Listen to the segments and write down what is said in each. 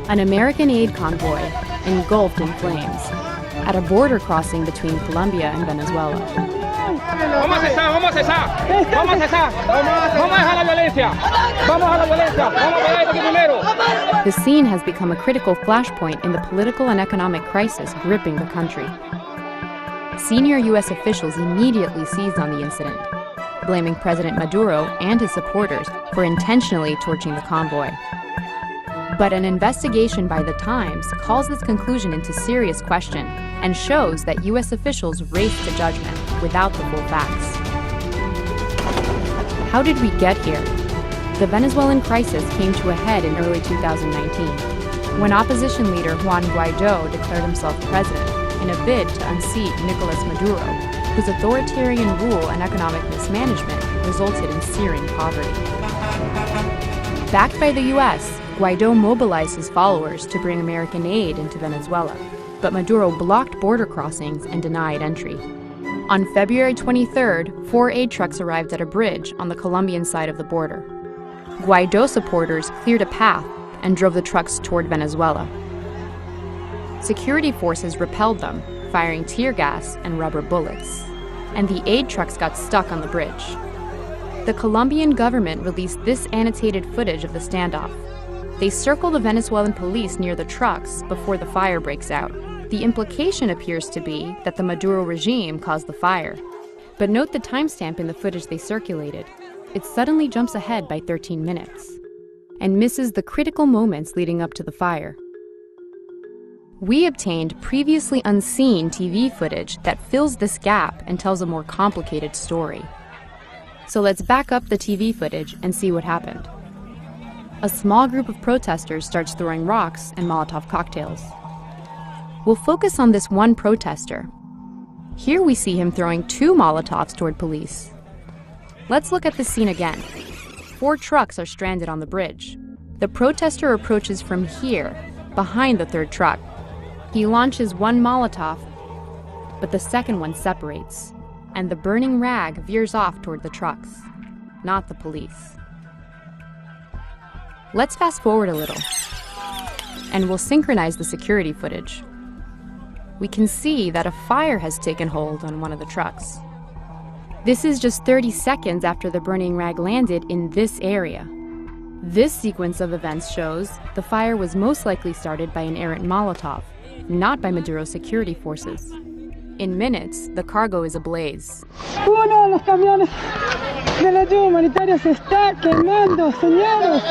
An American aid convoy engulfed in flames at a border crossing between Colombia and Venezuela. The scene has become a critical flashpoint in the political and economic crisis gripping the country. Senior U.S. officials immediately seized on the incident, blaming President Maduro and his supporters for intentionally torching the convoy. But an investigation by The Times calls this conclusion into serious question and shows that U.S. officials raced to judgment without the full facts. How did we get here? The Venezuelan crisis came to a head in early 2019, when opposition leader Juan Guaidó declared himself president in a bid to unseat Nicolas Maduro, whose authoritarian rule and economic mismanagement resulted in searing poverty. Backed by the U.S., Guaidó mobilized his followers to bring American aid into Venezuela, but Maduro blocked border crossings and denied entry. On February 23rd, 4 aid trucks arrived at a bridge on the Colombian side of the border. Guaidó supporters cleared a path and drove the trucks toward Venezuela. Security forces repelled them, firing tear gas and rubber bullets, and the aid trucks got stuck on the bridge. The Colombian government released this annotated footage of the standoff. They circle the Venezuelan police near the trucks before the fire breaks out. The implication appears to be that the Maduro regime caused the fire. But note the timestamp in the footage they circulated. It suddenly jumps ahead by 13 minutes and misses the critical moments leading up to the fire. We obtained previously unseen TV footage that fills this gap and tells a more complicated story. So let's back up the TV footage and see what happened. A small group of protesters starts throwing rocks and Molotov cocktails. We'll focus on this one protester. Here we see him throwing 2 Molotovs toward police. Let's look at this scene again. 4 trucks are stranded on the bridge. The protester approaches from here, behind the 3rd truck. He launches 1 Molotov, but the second one separates, and the burning rag veers off toward the trucks, not the police. Let's fast forward a little, and we'll synchronize the security footage. We can see that a fire has taken hold on one of the trucks. This is just 30 seconds after the burning rag landed in this area. This sequence of events shows the fire was most likely started by an errant Molotov, not by Maduro's security forces. In minutes, the cargo is ablaze. Uno de los camiones de la ayuda humanitaria se está quemando, señores.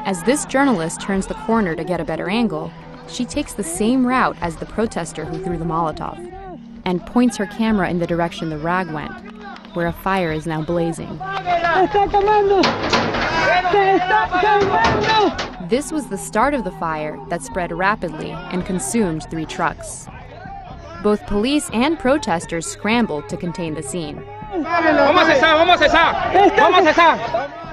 As this journalist turns the corner to get a better angle, she takes the same route as the protester who threw the Molotov and points her camera in the direction the rag went, where a fire is now blazing. This was the start of the fire that spread rapidly and consumed 3 trucks. Both police and protesters scrambled to contain the scene.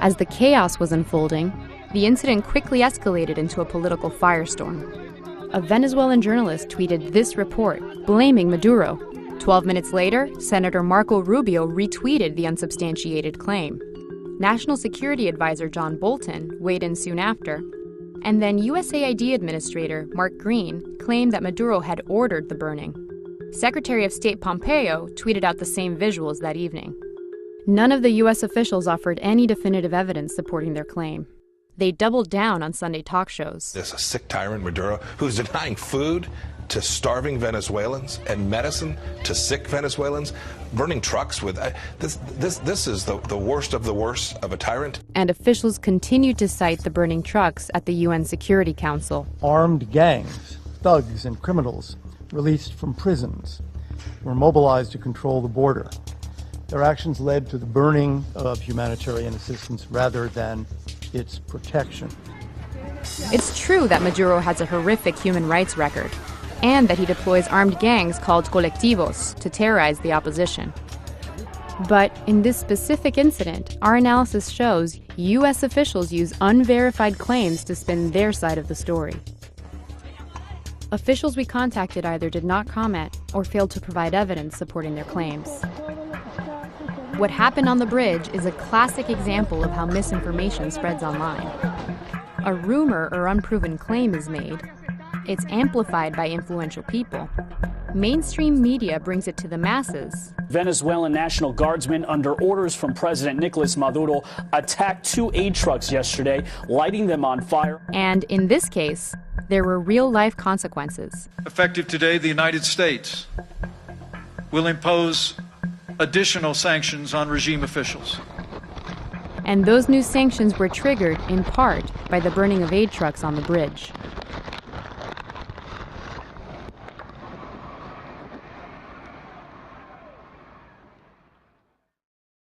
As the chaos was unfolding, the incident quickly escalated into a political firestorm. A Venezuelan journalist tweeted this report, blaming Maduro. 12 minutes later, Senator Marco Rubio retweeted the unsubstantiated claim. National Security Advisor John Bolton weighed in soon after, and then USAID Administrator Mark Green claimed that Maduro had ordered the burning. Secretary of State Pompeo tweeted out the same visuals that evening. None of the U.S. officials offered any definitive evidence supporting their claim. They doubled down on Sunday talk shows. There's a sick tyrant, Maduro, who's denying food to starving Venezuelans and medicine to sick Venezuelans, burning trucks with... This is the worst of the worst of a tyrant. And officials continued to cite the burning trucks at the UN Security Council. Armed gangs, thugs, and criminals released from prisons were mobilized to control the border. Their actions led to the burning of humanitarian assistance rather than its protection. It's true that Maduro has a horrific human rights record, and that he deploys armed gangs called colectivos to terrorize the opposition. But in this specific incident, our analysis shows U.S. officials use unverified claims to spin their side of the story. Officials we contacted either did not comment or failed to provide evidence supporting their claims. What happened on the bridge is a classic example of how misinformation spreads online. A rumor or unproven claim is made. It's amplified by influential people. Mainstream media brings it to the masses. Venezuelan National Guardsmen, under orders from President Nicolas Maduro, attacked 2 aid trucks yesterday, lighting them on fire. And in this case, there were real-life consequences. Effective today, the United States will impose additional sanctions on regime officials. And those new sanctions were triggered, in part, by the burning of aid trucks on the bridge.